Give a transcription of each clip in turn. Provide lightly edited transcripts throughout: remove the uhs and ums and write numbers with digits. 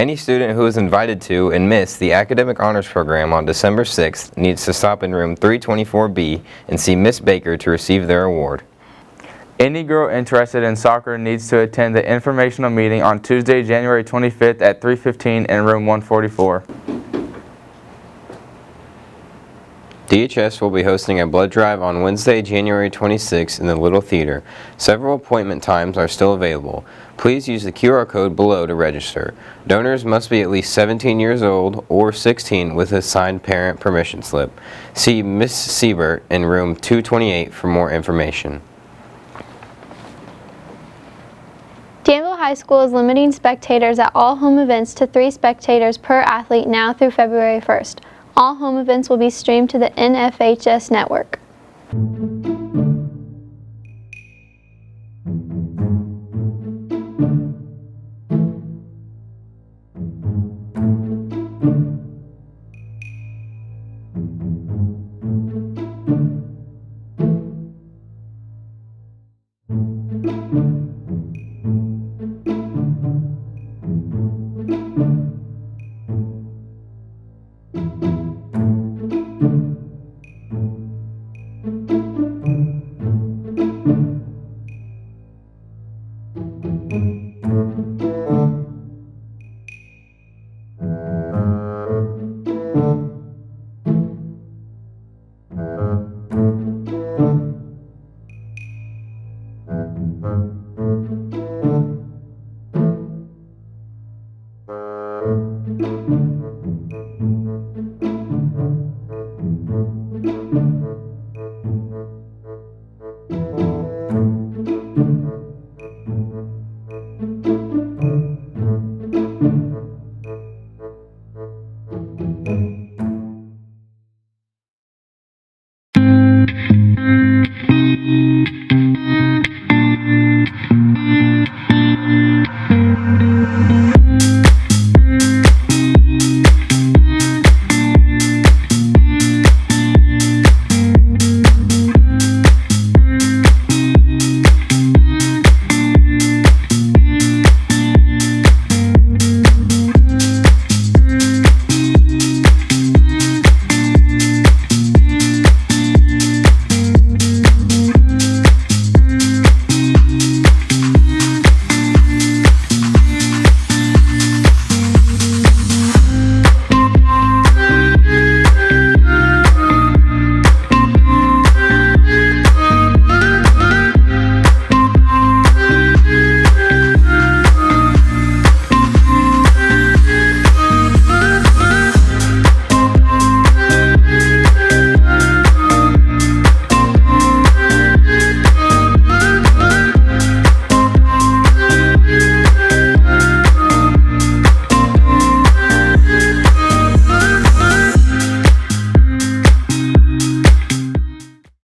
Any student who is invited to and missed the Academic Honors Program on December 6th needs to stop in room 324B and see Miss Baker to receive their award. Any girl interested in soccer needs to attend the informational meeting on Tuesday, January 25th at 3:15 in room 144. DHS will be hosting a blood drive on Wednesday, January 26th in the Little Theater. Several appointment times are still available. Please use the QR code below to register. Donors must be at least 17 years old or 16 with a signed parent permission slip. See Ms. Siebert in room 228 for more information. Danville High School is limiting spectators at all home events to 3 spectators per athlete now through February 1st. All home events will be streamed to the NFHS network.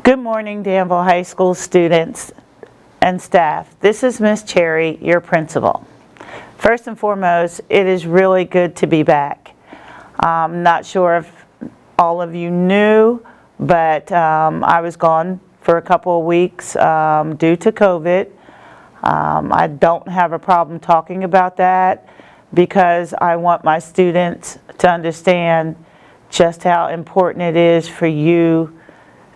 Good morning, Danville High School students and staff. This is Miss Cherry, your principal. First and foremost, it is really good to be back. I'm not sure if all of you knew, but I was gone for a couple of weeks due to COVID. I don't have a problem talking about that because I want my students to understand just how important it is for you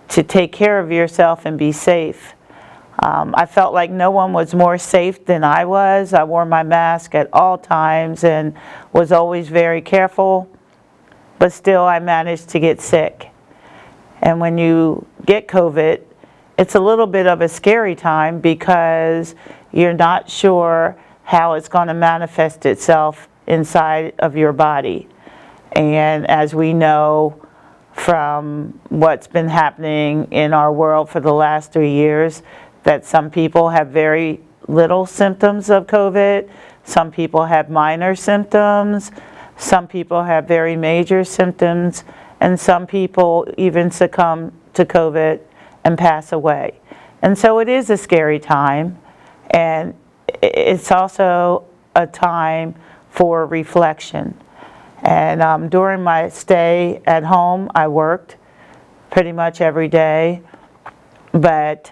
to take care of yourself and be safe. I felt like no one was more safe than I was. I wore my mask at all times and was always very careful, but still I managed to get sick. And when you get COVID, it's a little bit of a scary time because you're not sure how it's going to manifest itself inside of your body. And as we know from what's been happening in our world for the last 3 years, that some people have very little symptoms of COVID, some people have minor symptoms, some people have very major symptoms, and some people even succumb to COVID and pass away. And so it is a scary time, and it's also a time for reflection. And during my stay at home, I worked pretty much every day, but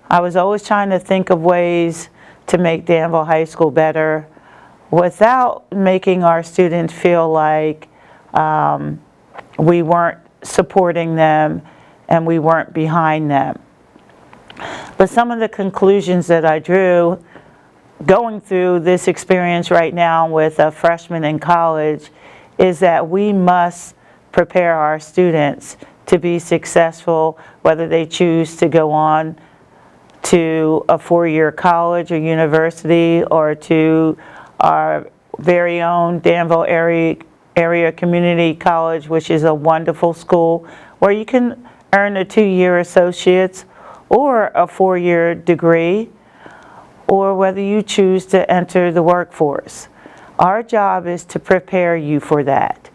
I was always trying to think of ways to make Danville High School better, without making our students feel like we weren't supporting them and we weren't behind them. But some of the conclusions that I drew going through this experience right now with a freshman in college is that we must prepare our students to be successful, whether they choose to go on to a four-year college or university or to our very own Danville area community college, which is a wonderful school where you can earn a 2-year associate's or a 4-year degree, or whether you choose to enter the workforce. Our job is to prepare you for that.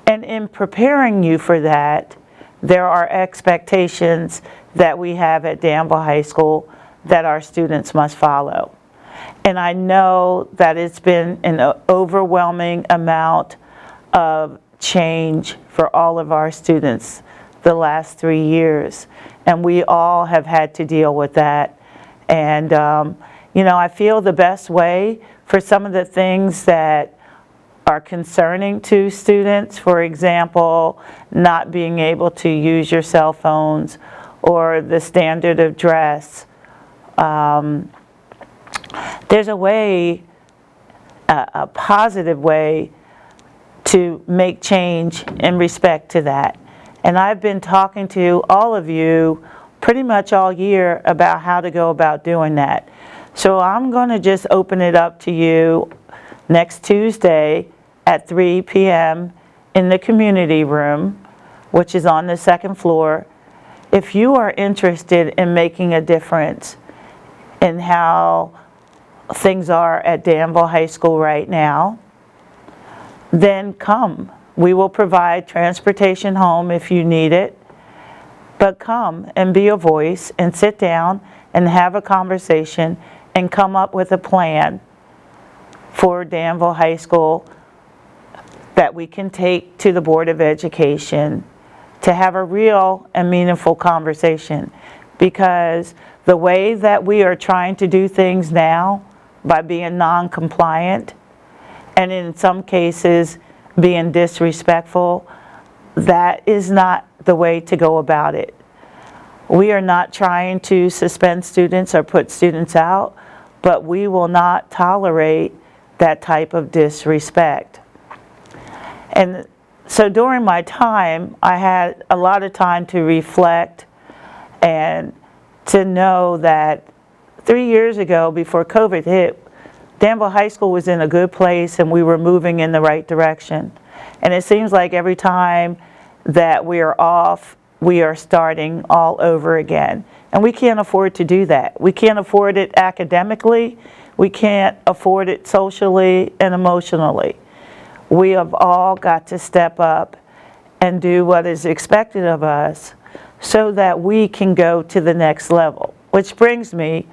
And in preparing you for that, there are expectations that we have at Danville High School that our students must follow. And I know that it's been an overwhelming amount of change for all of our students the last 3 years. And we all have had to deal with that. And, you know, I feel the best way for some of the things that are concerning to students, for example, not being able to use your cell phones or the standard of dress. There's a way, a positive way to make change in respect to that. And I've been talking to all of you pretty much all year about how to go about doing that. So I'm going to just open it up to you next Tuesday at 3 p.m. in the community room, which is on the second floor. If you are interested in making a difference in how things are at Danville High School right now, then come. We will provide transportation home if you need it, but come and be a voice and sit down and have a conversation and come up with a plan for Danville High School that we can take to the Board of Education to have a real and meaningful conversation. Because the way that we are trying to do things now, by being non-compliant, and in some cases being disrespectful, that is not the way to go about it. We are not trying to suspend students or put students out, but we will not tolerate that type of disrespect. And so during my time, I had a lot of time to reflect and to know that 3 years ago, before COVID hit, Danville High School was in a good place and we were moving in the right direction. And it seems like every time that we are off, we are starting all over again. And we can't afford to do that. We can't afford it academically. We can't afford it socially and emotionally. We have all got to step up and do what is expected of us so that we can go to the next level. Which brings me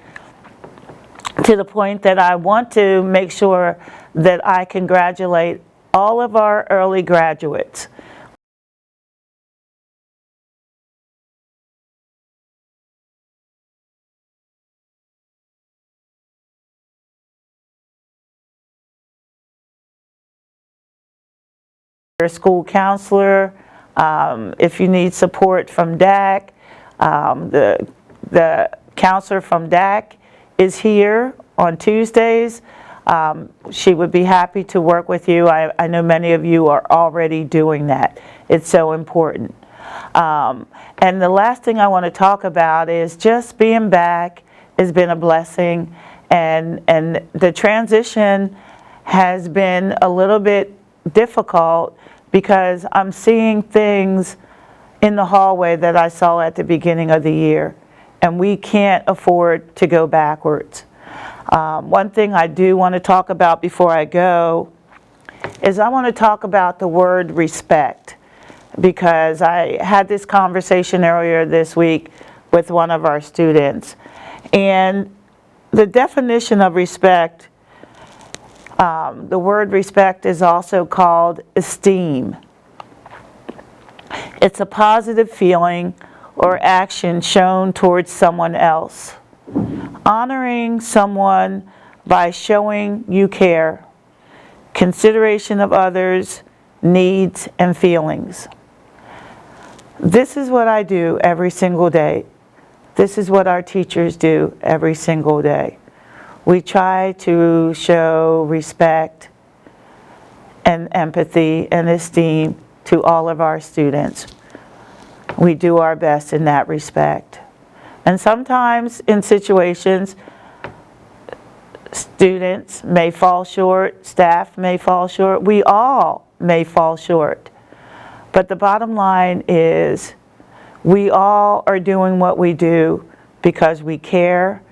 to the point that I want to make sure that I congratulate all of our early graduates. Your school counselor, if you need support from DAC, the counselor from DAC is here on Tuesdays. She would be happy to work with you. I know many of you are already doing that. It's so important. And the last thing I want to talk about is just being back has been a blessing, and the transition has been a little bit difficult because I'm seeing things in the hallway that I saw at the beginning of the year, and we can't afford to go backwards. One thing I do want to talk about before I go is I want to talk about the word respect, because I had this conversation earlier this week with one of our students, and the definition of respect, the word respect is also called esteem. It's a positive feeling or action shown towards someone else. Honoring someone by showing you care, consideration of others' needs and feelings. This is what I do every single day. This is what our teachers do every single day. We try to show respect and empathy and esteem to all of our students. We do our best in that respect. And sometimes in situations, students may fall short, staff may fall short, we all may fall short. But the bottom line is we all are doing what we do because we care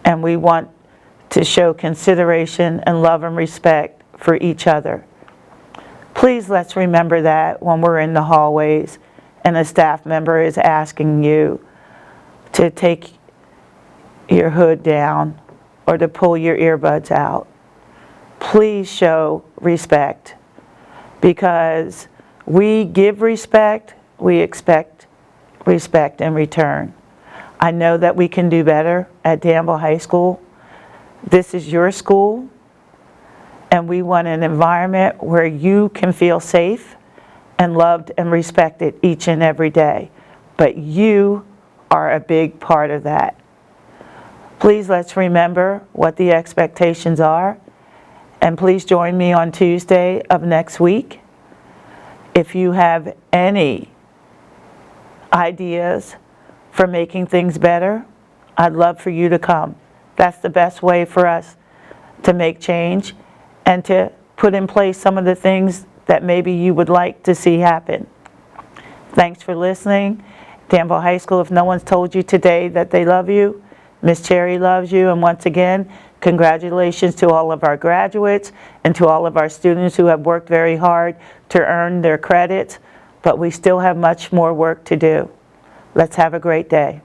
and we want to show consideration and love and respect for each other. Please let's remember that when we're in the hallways and a staff member is asking you to take your hood down or to pull your earbuds out. Please show respect, because we give respect, we expect respect in return. I know that we can do better at Danville High School. This is your school, and we want an environment where you can feel safe and loved and respected each and every day. But you are a big part of that. Please let's remember what the expectations are, and please join me on Tuesday of next week. If you have any ideas for making things better, I'd love for you to come. That's the best way for us to make change and to put in place some of the things that maybe you would like to see happen. Thanks for listening. Danville High School, if no one's told you today that they love you, Miss Cherry loves you, and once again, congratulations to all of our graduates and to all of our students who have worked very hard to earn their credits, but we still have much more work to do. Let's have a great day.